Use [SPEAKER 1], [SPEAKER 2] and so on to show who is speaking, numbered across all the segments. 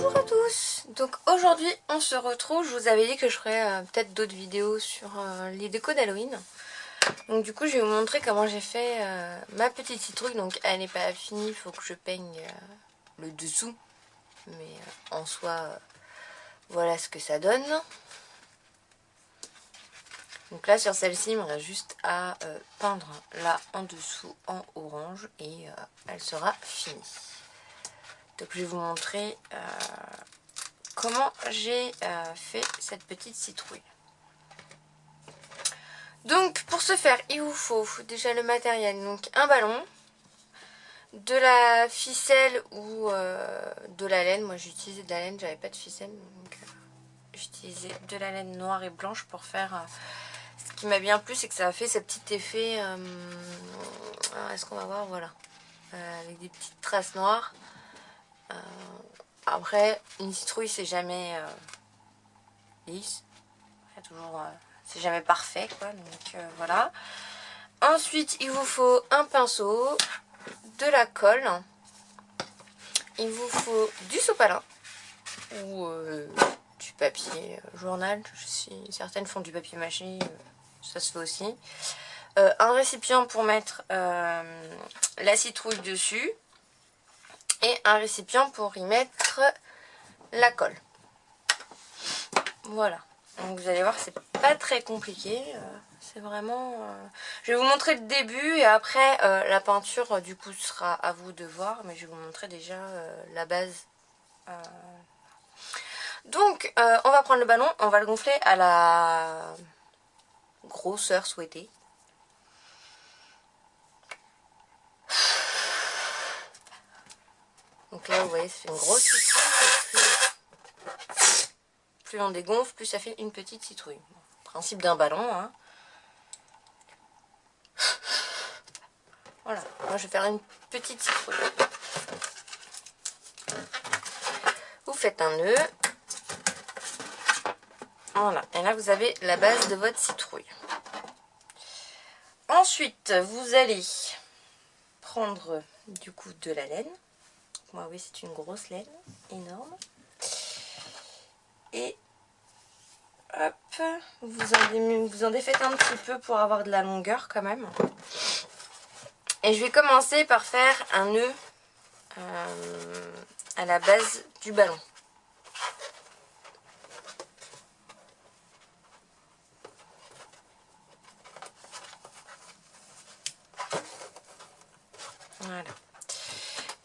[SPEAKER 1] Bonjour à tous. Donc aujourd'hui on se retrouve, je vous avais dit que je ferais peut-être d'autres vidéos sur les décos d'Halloween. Donc du coup je vais vous montrer comment j'ai fait ma petite citrouille. Donc elle n'est pas finie, il faut que je peigne le dessous. Mais en soi voilà ce que ça donne. Donc là sur celle-ci il me reste juste à peindre là en dessous en orange et elle sera finie. Donc je vais vous montrer comment j'ai fait cette petite citrouille. Donc pour ce faire il vous faut déjà le matériel, donc un ballon, de la ficelle ou de la laine. Moi j'ai utilisé de la laine, j'avais pas de ficelle, donc j'utilisais de la laine noire et blanche pour faire ce qui m'a bien plu, c'est que ça a fait ce petit effet est-ce qu'on va voir, voilà, avec des petites traces noires. Après une citrouille c'est jamais lisse, il y a toujours c'est jamais parfait quoi, donc voilà. Ensuite il vous faut un pinceau, de la colle, il vous faut du sopalin ou du papier journal, certaines font du papier mâché, ça se fait aussi. Un récipient pour mettre la citrouille dessus et un récipient pour y mettre la colle. Voilà, donc vous allez voir c'est pas très compliqué, c'est vraiment... Je vais vous montrer le début et après la peinture du coup sera à vous de voir, mais je vais vous montrer déjà la base. Donc on va prendre le ballon, on va le gonfler à la grosseur souhaitée. Donc là vous voyez ça fait une grosse citrouille, plus on dégonfle, plus ça fait une petite citrouille. Principe d'un ballon, hein. Voilà, moi je vais faire une petite citrouille. Vous faites un nœud. Voilà, et là vous avez la base de votre citrouille. Ensuite, vous allez prendre du coup de la laine. Moi oui, c'est une grosse laine, énorme. Et hop, vous en défaites un petit peu pour avoir de la longueur quand même. Et je vais commencer par faire un nœud à la base du ballon. Voilà.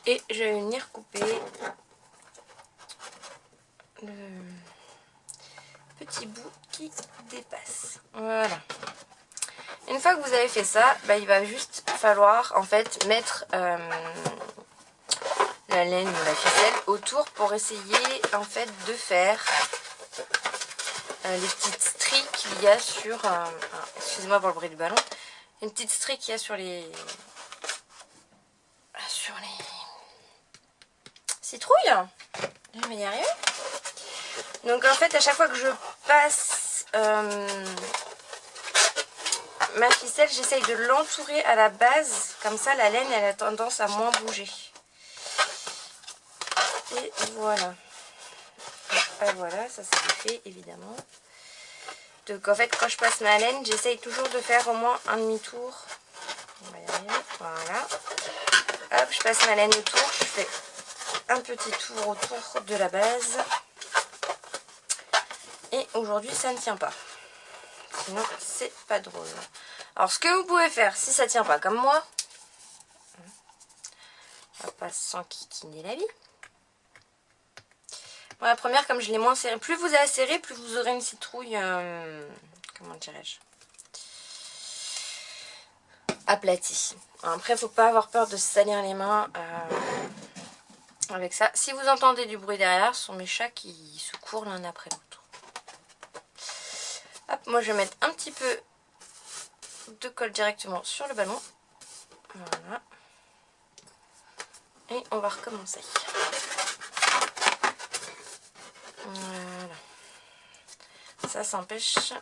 [SPEAKER 1] Et je vais venir couper le petit bout qui dépasse. Voilà. Une fois que vous avez fait ça, bah, il va juste falloir en fait mettre la laine ou la ficelle autour pour essayer en fait de faire les petites stries qu'il y a sur... excusez-moi pour le bruit du ballon. Une petite strie qu'il y a sur les citrouilles. Je vais y arriver. Donc en fait à chaque fois que je passe ma ficelle, j'essaye de l'entourer à la base, comme ça la laine elle a tendance à moins bouger. Et voilà. Et voilà, ça c'est fait évidemment. Donc en fait quand je passe ma laine, j'essaye toujours de faire au moins un demi-tour. On va y arriver. Voilà. Hop, je passe ma laine autour, je fais un petit tour autour de la base. Et aujourd'hui ça ne tient pas. Sinon c'est pas drôle. Alors ce que vous pouvez faire si ça tient pas comme moi, on va pas s'enquiquiner la vie. Bon, la première, comme je l'ai moins serrée, plus vous allez serrer, plus vous aurez une citrouille, comment dirais-je, aplatie. Après, il ne faut pas avoir peur de se salir les mains avec ça. Si vous entendez du bruit derrière, ce sont mes chats qui se courent l'un après l'autre. Hop, moi je vais mettre un petit peu de colle directement sur le ballon. Voilà. Et on va recommencer. Voilà. Ça empêche,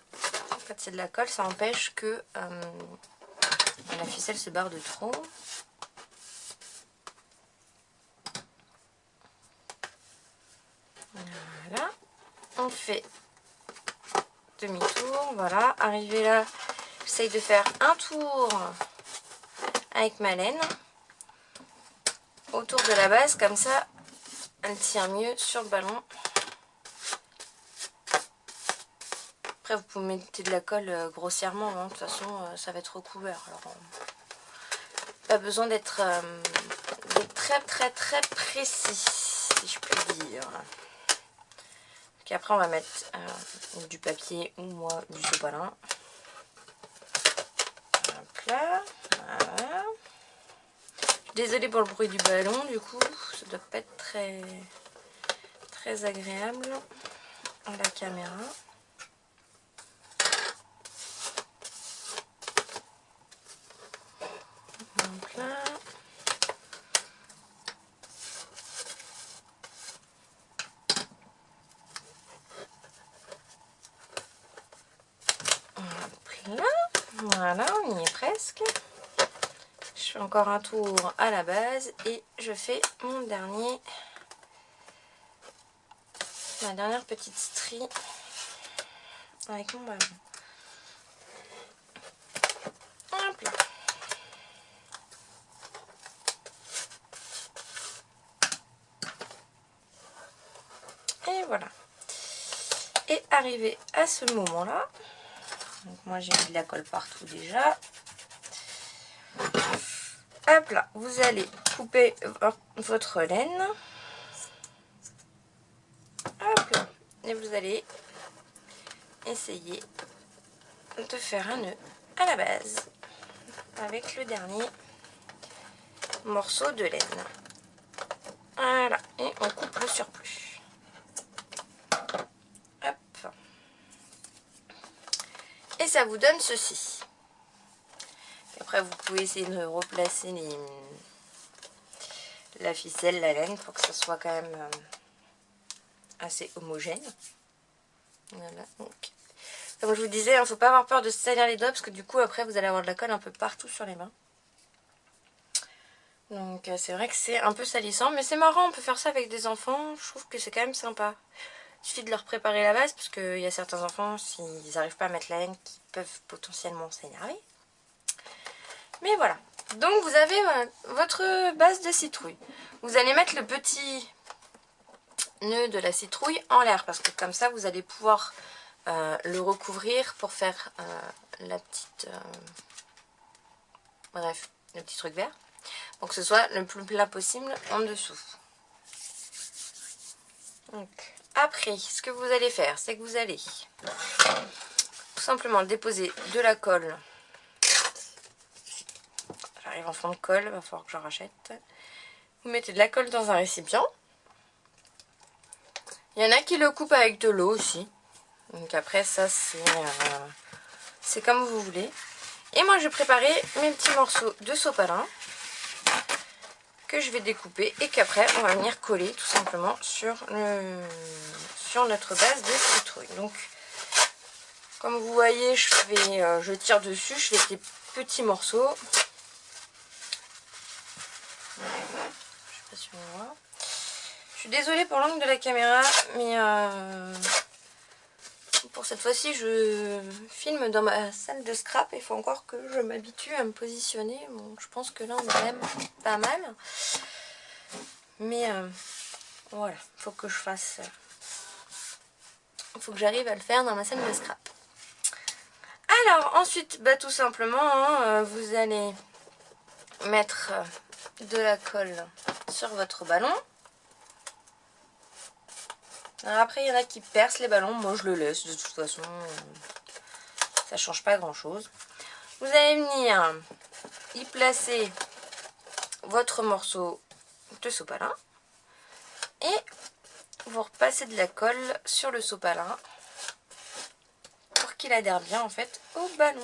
[SPEAKER 1] quand c'est de la colle, ça empêche que la ficelle se barre de trop. Voilà. On fait demi-tour. Voilà. Arrivé là, j'essaye de faire un tour avec ma laine autour de la base. Comme ça, elle tient mieux sur le ballon. Après, vous pouvez mettre de la colle grossièrement. Hein. De toute façon, ça va être recouvert. Alors, pas besoin d'être très précis, si je puis dire. Donc après, on va mettre du papier ou moi du sopalin. Hop là. Voilà. Désolée pour le bruit du ballon, du coup, ça doit pas être très agréable à la caméra. Donc là. Hop là. Voilà, on y est presque. Je fais encore un tour à la base et je fais ma dernière petite strie avec mon ballon. Hop là. Et voilà. Et arrivé à ce moment-là, donc moi j'ai mis de la colle partout déjà. Hop là, vous allez couper votre laine. Hop là. Et vous allez essayer de faire un nœud à la base avec le dernier morceau de laine. Voilà, et on coupe le surplus. Hop. Et ça vous donne ceci. Après, vous pouvez essayer de replacer la ficelle, la laine, pour que ça soit quand même assez homogène. Voilà, donc. Comme je vous disais, il ne faut pas avoir peur de se salir les doigts, parce que du coup, après, vous allez avoir de la colle un peu partout sur les mains. Donc, c'est vrai que c'est un peu salissant, mais c'est marrant, on peut faire ça avec des enfants. Je trouve que c'est quand même sympa. Il suffit de leur préparer la base, parce qu'il y a certains enfants, s'ils n'arrivent pas à mettre la laine, qui peuvent potentiellement s'énerver. Mais voilà. Donc vous avez votre base de citrouille. Vous allez mettre le petit nœud de la citrouille en l'air, parce que comme ça vous allez pouvoir le recouvrir pour faire la petite... bref, le petit truc vert. Pour que ce soit le plus plat possible en dessous. Donc, après, ce que vous allez faire, c'est que vous allez tout simplement déposer de la colle. J'arrive en fond de colle, il va falloir que j'en rachète. Vous mettez de la colle dans un récipient. Il y en a qui le coupent avec de l'eau aussi. Donc après ça c'est comme vous voulez. Et moi je vais préparer mes petits morceaux de sopalin que je vais découper et qu'après on va venir coller tout simplement sur notre base de citrouille. Donc comme vous voyez je tire dessus, je fais des petits morceaux. Je sais pas si on voit. Je suis désolée pour l'angle de la caméra, mais pour cette fois-ci, je filme dans ma salle de scrap. Il faut encore que je m'habitue à me positionner. Bon, je pense que là, on est quand même pas mal. Mais voilà, il faut que je fasse... Il faut que j'arrive à le faire dans ma salle de scrap. Alors, ensuite, bah, tout simplement, hein, vous allez mettre de la colle sur votre ballon. Alors après, il y en a qui percent les ballons. Moi, je le laisse. De toute façon, ça change pas grand-chose. Vous allez venir y placer votre morceau de sopalin. Et vous repassez de la colle sur le sopalin pour qu'il adhère bien, en fait, au ballon.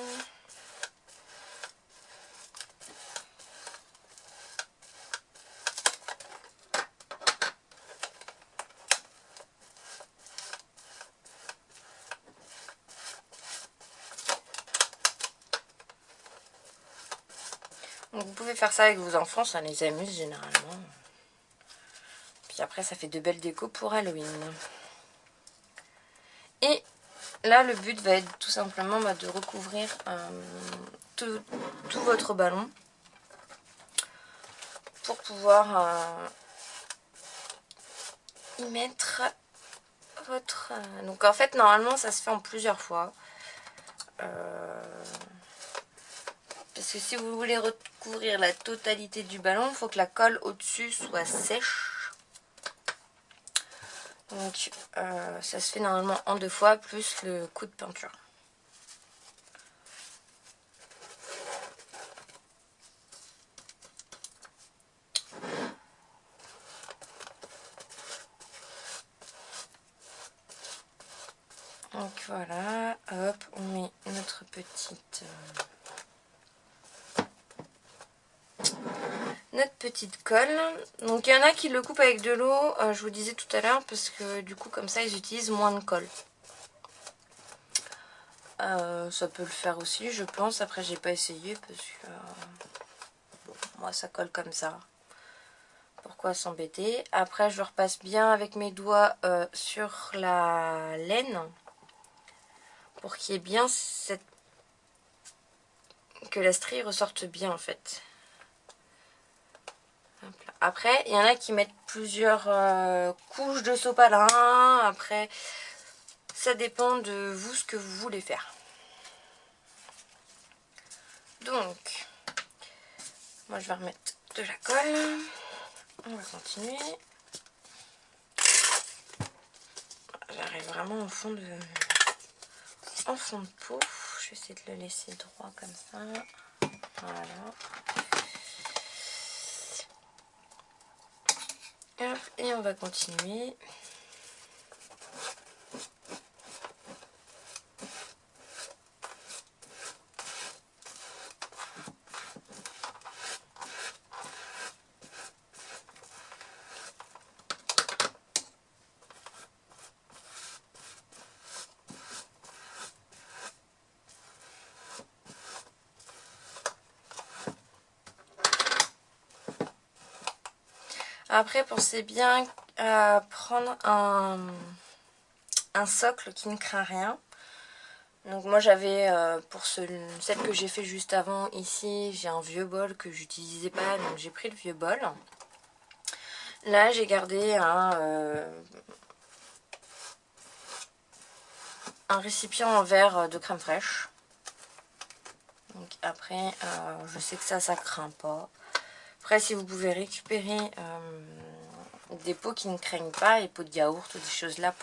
[SPEAKER 1] Donc vous pouvez faire ça avec vos enfants, ça les amuse généralement. Puis après ça fait de belles décos pour Halloween. Et là le but va être tout simplement de recouvrir tout votre ballon pour pouvoir y mettre votre... Donc en fait normalement ça se fait en plusieurs fois. Parce que si vous voulez recouvrir la totalité du ballon, il faut que la colle au-dessus soit sèche. Donc ça se fait normalement en 2 fois plus le coup de peinture. Donc voilà, hop, on met notre petite colle. Donc il y en a qui le coupent avec de l'eau, je vous disais tout à l'heure, parce que du coup comme ça ils utilisent moins de colle. Ça peut le faire aussi je pense, après j'ai pas essayé parce que bon, moi ça colle comme ça. Pourquoi s'embêter? Après je repasse bien avec mes doigts sur la laine pour qu'il y ait bien que la strie ressorte bien en fait. Après il y en a qui mettent plusieurs couches de sopalin. Après ça dépend de vous ce que vous voulez faire. Donc moi je vais remettre de la colle. On va continuer. J'arrive vraiment en fond de pot. Je vais essayer de le laisser droit comme ça. Voilà. Hop, et on va continuer. Après, pensez bien à prendre un socle qui ne craint rien. Donc moi j'avais, pour celle que j'ai fait juste avant ici, j'ai un vieux bol que j'utilisais pas, donc j'ai pris le vieux bol. Là j'ai gardé un récipient en verre de crème fraîche. Donc après, je sais que ça craint pas. Après, si vous pouvez récupérer des pots qui ne craignent pas, les pots de yaourt ou des choses là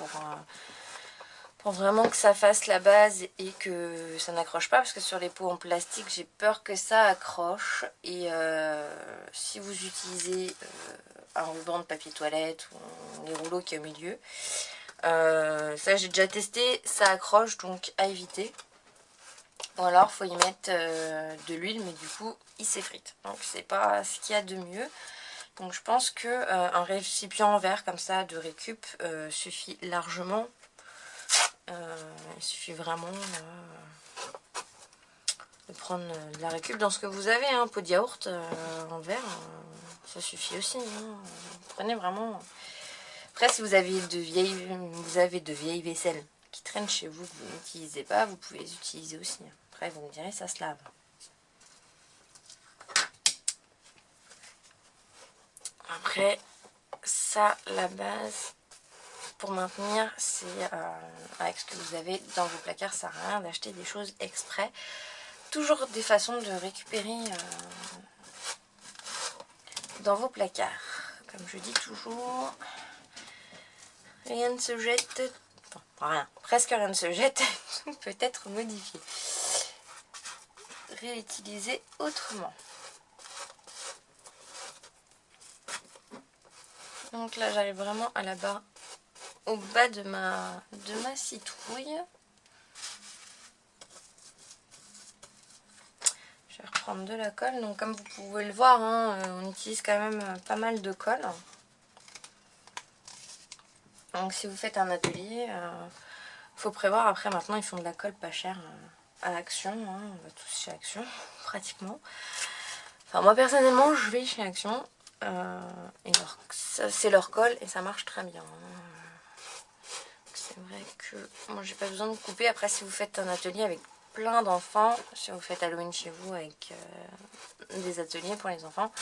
[SPEAKER 1] pour vraiment que ça fasse la base et que ça n'accroche pas. Parce que sur les pots en plastique, j'ai peur que ça accroche. Et si vous utilisez un ruban de papier toilette ou les rouleaux qui est au milieu, ça j'ai déjà testé, ça accroche, donc à éviter. Ou alors faut y mettre de l'huile, mais du coup il s'effrite. Donc c'est pas ce qu'il y a de mieux. Donc je pense que un récipient en verre comme ça de récup suffit largement. Il suffit vraiment de prendre de la récup dans ce que vous avez. Un pot de yaourt en verre, ça suffit aussi. Prenez vraiment. Après si vous avez de vieilles vaisselles qui traînent chez vous, que vous n'utilisez pas, vous pouvez les utiliser aussi. Après vous me direz, ça se lave. Après, ça, la base pour maintenir, c'est avec ce que vous avez dans vos placards, ça sert à rien d'acheter des choses exprès. Toujours des façons de récupérer dans vos placards. Comme je dis toujours, rien ne se jette, enfin rien, presque rien ne se jette, peut être modifié. Réutiliser autrement. Donc là j'arrive vraiment à la barre, au bas de ma citrouille. Je vais reprendre de la colle. Donc comme vous pouvez le voir, on utilise quand même pas mal de colle. Donc si vous faites un atelier, faut prévoir. Après maintenant ils font de la colle pas chère à Action. On va tous chez Action pratiquement. Enfin moi personnellement je vais chez Action. c'est leur colle et ça marche très bien. C'est vrai que moi j'ai pas besoin de couper. Après, si vous faites un atelier avec plein d'enfants, si vous faites Halloween chez vous avec des ateliers pour les enfants,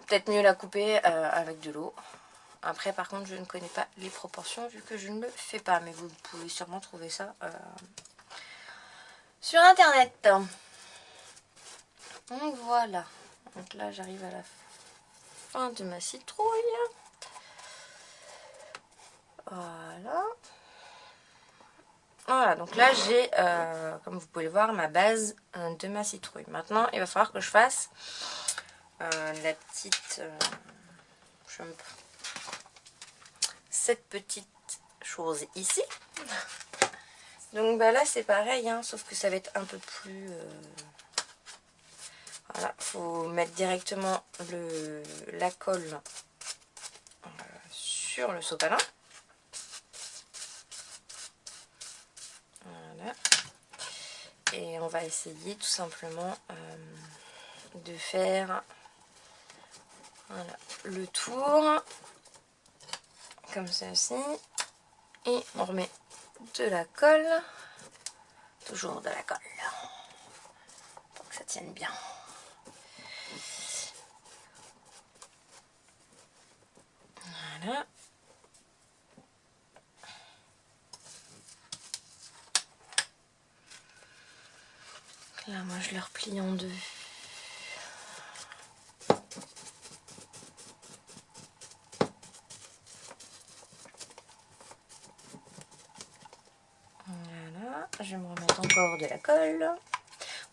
[SPEAKER 1] peut-être mieux la couper avec de l'eau. Après, par contre, je ne connais pas les proportions vu que je ne le fais pas, mais vous pouvez sûrement trouver ça sur internet. Donc voilà. Donc là, j'arrive à la fin de ma citrouille. Voilà. Voilà, donc là j'ai, comme vous pouvez le voir, ma base de ma citrouille. Maintenant, il va falloir que je fasse la petite... cette petite chose ici. Donc bah là c'est pareil, hein, sauf que ça va être un peu plus... Voilà, faut mettre directement la colle sur le sopalin. Voilà. Et on va essayer tout simplement de faire voilà, le tour comme ceci. Et on remet de la colle. Toujours de la colle. Pour que ça tienne bien. Voilà. Là, moi, je le replie en deux. Voilà. Je vais me remettre encore de la colle.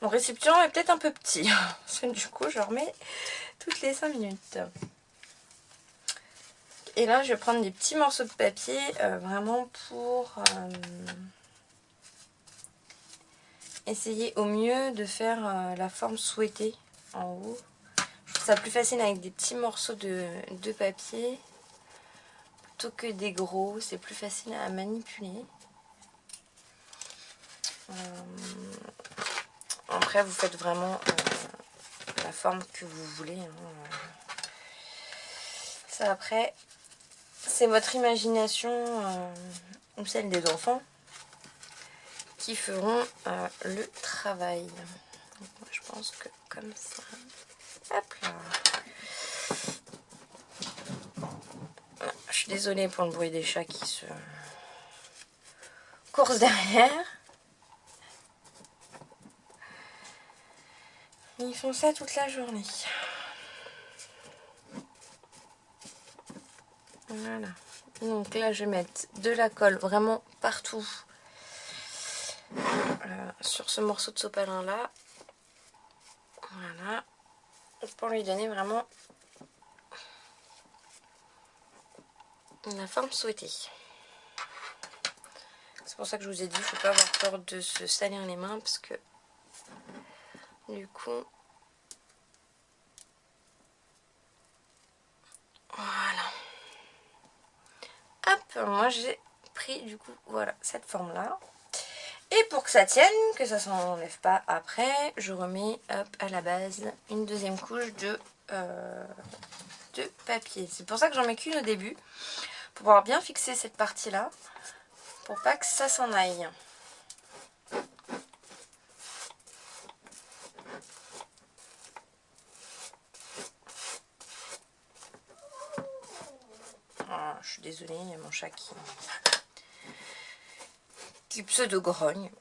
[SPEAKER 1] Mon récipient est peut-être un peu petit. Parce que du coup, je remets toutes les 5 minutes. Et là, je vais prendre des petits morceaux de papier, vraiment pour essayer au mieux de faire la forme souhaitée en haut. Je trouve ça plus facile avec des petits morceaux de papier plutôt que des gros. C'est plus facile à manipuler. Après, vous faites vraiment la forme que vous voulez. Hein. Ça, après, c'est votre imagination ou celle des enfants qui feront le travail. Donc, moi, je pense que comme ça. Hop là. Voilà, je suis désolée pour le bruit des chats qui se coursent derrière. Ils font ça toute la journée. Voilà. Donc là, je vais mettre de la colle vraiment partout sur ce morceau de sopalin là. Voilà. Pour lui donner vraiment la forme souhaitée. C'est pour ça que je vous ai dit, il ne faut pas avoir peur de se salir les mains parce que du coup... Voilà. Hop, moi j'ai pris du coup, voilà, cette forme là. Et pour que ça tienne, que ça s'enlève pas après, je remets hop, à la base une deuxième couche de papier. C'est pour ça que j'en mets qu'une au début, pour pouvoir bien fixer cette partie là, pour pas que ça s'en aille. Oh, je suis désolée, il y a mon chat qui pseudo-grogne.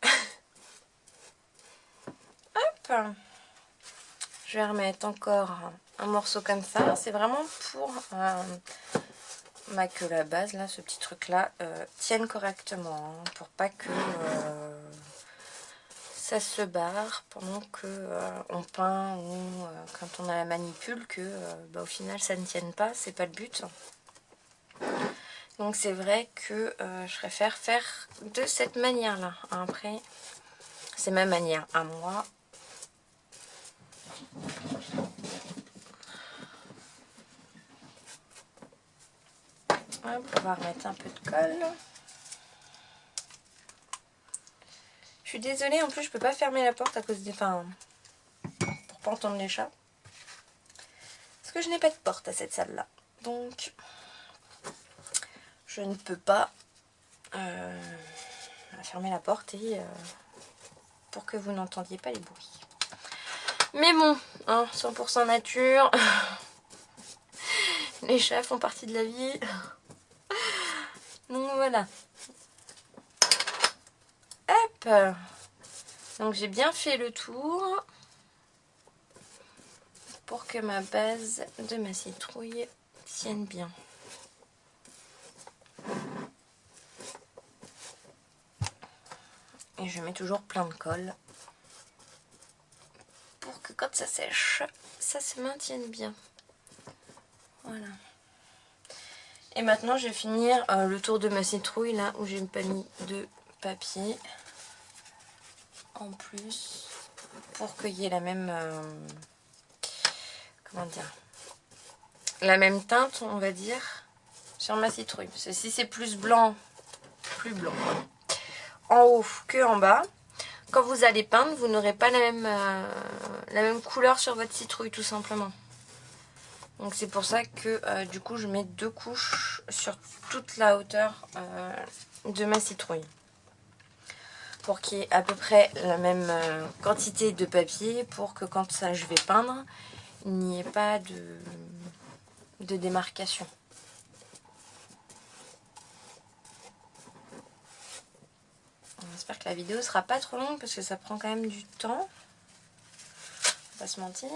[SPEAKER 1] Hop, je vais remettre encore un morceau comme ça. C'est vraiment pour que la base, là, ce petit truc là, tienne correctement. Hein, pour pas que ça se barre pendant que on peint ou quand on a la manipule, que bah, au final ça ne tienne pas. C'est pas le but. Donc c'est vrai que je préfère faire de cette manière là. Après, c'est ma manière à moi. Hop, on va remettre un peu de colle. Je suis désolée, en plus je peux pas fermer la porte à cause des... Enfin, pour pas entendre les chats. Parce que je n'ai pas de porte à cette salle-là. Donc, je ne peux pas fermer la porte et pour que vous n'entendiez pas les bruits. Mais bon, hein, 100% nature. Les chats font partie de la vie. Donc voilà. Hop. Donc j'ai bien fait le tour pour que ma base de ma citrouille tienne bien. Et je mets toujours plein de colle pour que quand ça sèche, ça se maintienne bien. Voilà. Et maintenant je vais finir le tour de ma citrouille là où j'ai pas mis de papier en plus pour qu'il y ait la même comment dire, la même teinte on va dire sur ma citrouille. Parce que si c'est plus blanc en haut que en bas, quand vous allez peindre vous n'aurez pas la même couleur sur votre citrouille tout simplement. Donc c'est pour ça que du coup je mets 2 couches sur toute la hauteur de ma citrouille. Pour qu'il y ait à peu près la même quantité de papier pour que quand ça je vais peindre, il n'y ait pas de démarcation. J'espère que la vidéo sera pas trop longue parce que ça prend quand même du temps. On va pas se mentir.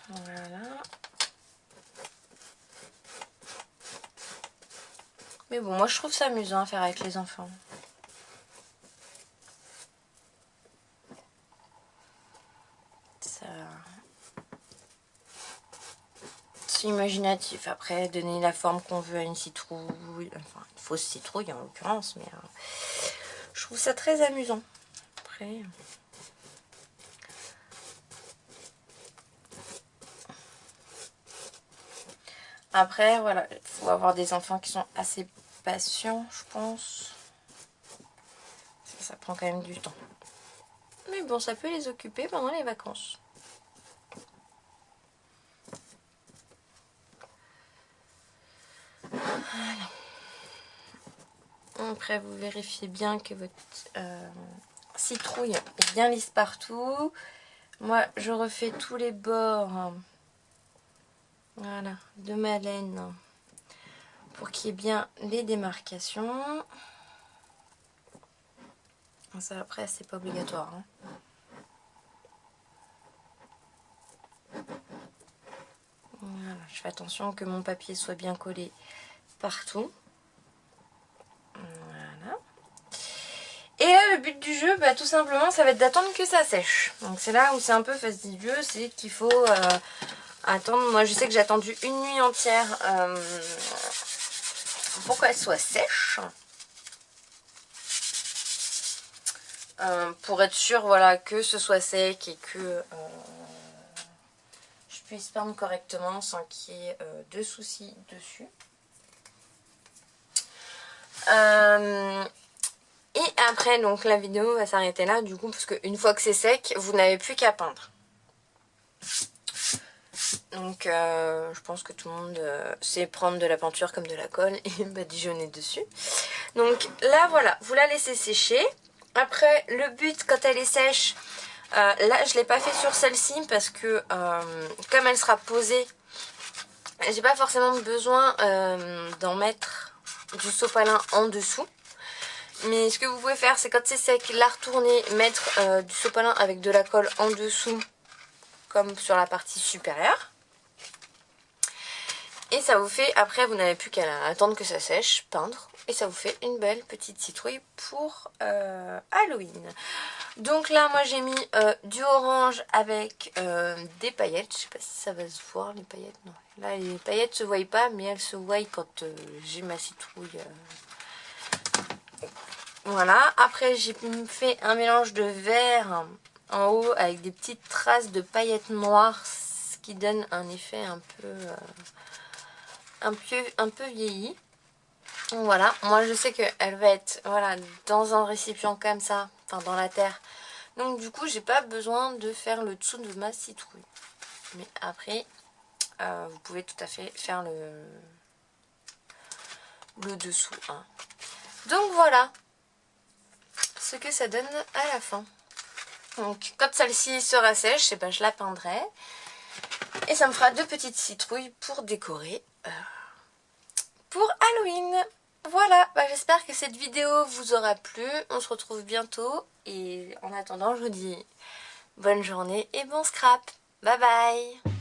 [SPEAKER 1] Voilà. Mais bon, moi je trouve ça amusant à faire avec les enfants. Ça... C'est imaginatif. Après, donner la forme qu'on veut à une citrouille, enfin une fausse citrouille en l'occurrence, mais je trouve ça très amusant. Après, voilà, il faut avoir des enfants qui sont assez patients, je pense. Ça prend quand même du temps. Mais bon, ça peut les occuper pendant les vacances. Voilà. Après, vous vérifiez bien que votre citrouille est bien lisse partout. Moi, je refais tous les bords, voilà, de ma laine pour qu'il y ait bien les démarcations. Ça, après, c'est pas obligatoire. Hein. Voilà, je fais attention que mon papier soit bien collé partout. Voilà. Et là, le but du jeu, bah, tout simplement, ça va être d'attendre que ça sèche. Donc c'est là où c'est un peu fastidieux, c'est qu'il faut attendre. Moi, je sais que j'ai attendu une nuit entière pour qu'elle soit sèche. Pour être sûr, voilà, que ce soit sec et que je puisse peindre correctement sans qu'il y ait de soucis dessus. Et après, donc la vidéo va s'arrêter là, du coup, parce qu'une fois que c'est sec, vous n'avez plus qu'à peindre. Donc, je pense que tout le monde sait prendre de la peinture comme de la colle et badigeonner dessus. Donc là, voilà, vous la laissez sécher. Après, le but, quand elle est sèche, là, je ne l'ai pas fait sur celle-ci parce que, comme elle sera posée, j'ai pas forcément besoin d'en mettre du sopalin en dessous. Mais ce que vous pouvez faire, c'est quand c'est sec, la retourner, mettre du sopalin avec de la colle en dessous, comme sur la partie supérieure. Et ça vous fait, après vous n'avez plus qu'à attendre que ça sèche, peindre. Et ça vous fait une belle petite citrouille pour Halloween. Donc là, moi j'ai mis du orange avec des paillettes. Je sais pas si ça va se voir les paillettes. Non. Là les paillettes se voient pas, mais elles se voient quand j'ai ma citrouille. Voilà. Après j'ai fait un mélange de vert en haut avec des petites traces de paillettes noires, ce qui donne un effet un peu vieilli. Donc voilà, moi je sais qu'elle va être voilà, dans un récipient comme ça, enfin dans la terre, Donc du coup j'ai pas besoin de faire le dessous de ma citrouille. Mais après vous pouvez tout à fait faire le dessous. Hein. Donc voilà ce que ça donne à la fin. Donc quand celle-ci sera sèche, eh ben, je la peindrai. Et ça me fera 2 petites citrouilles pour décorer pour Halloween. Voilà, bah, j'espère que cette vidéo vous aura plu. On se retrouve bientôt. Et en attendant, je vous dis bonne journée et bon scrap. Bye bye.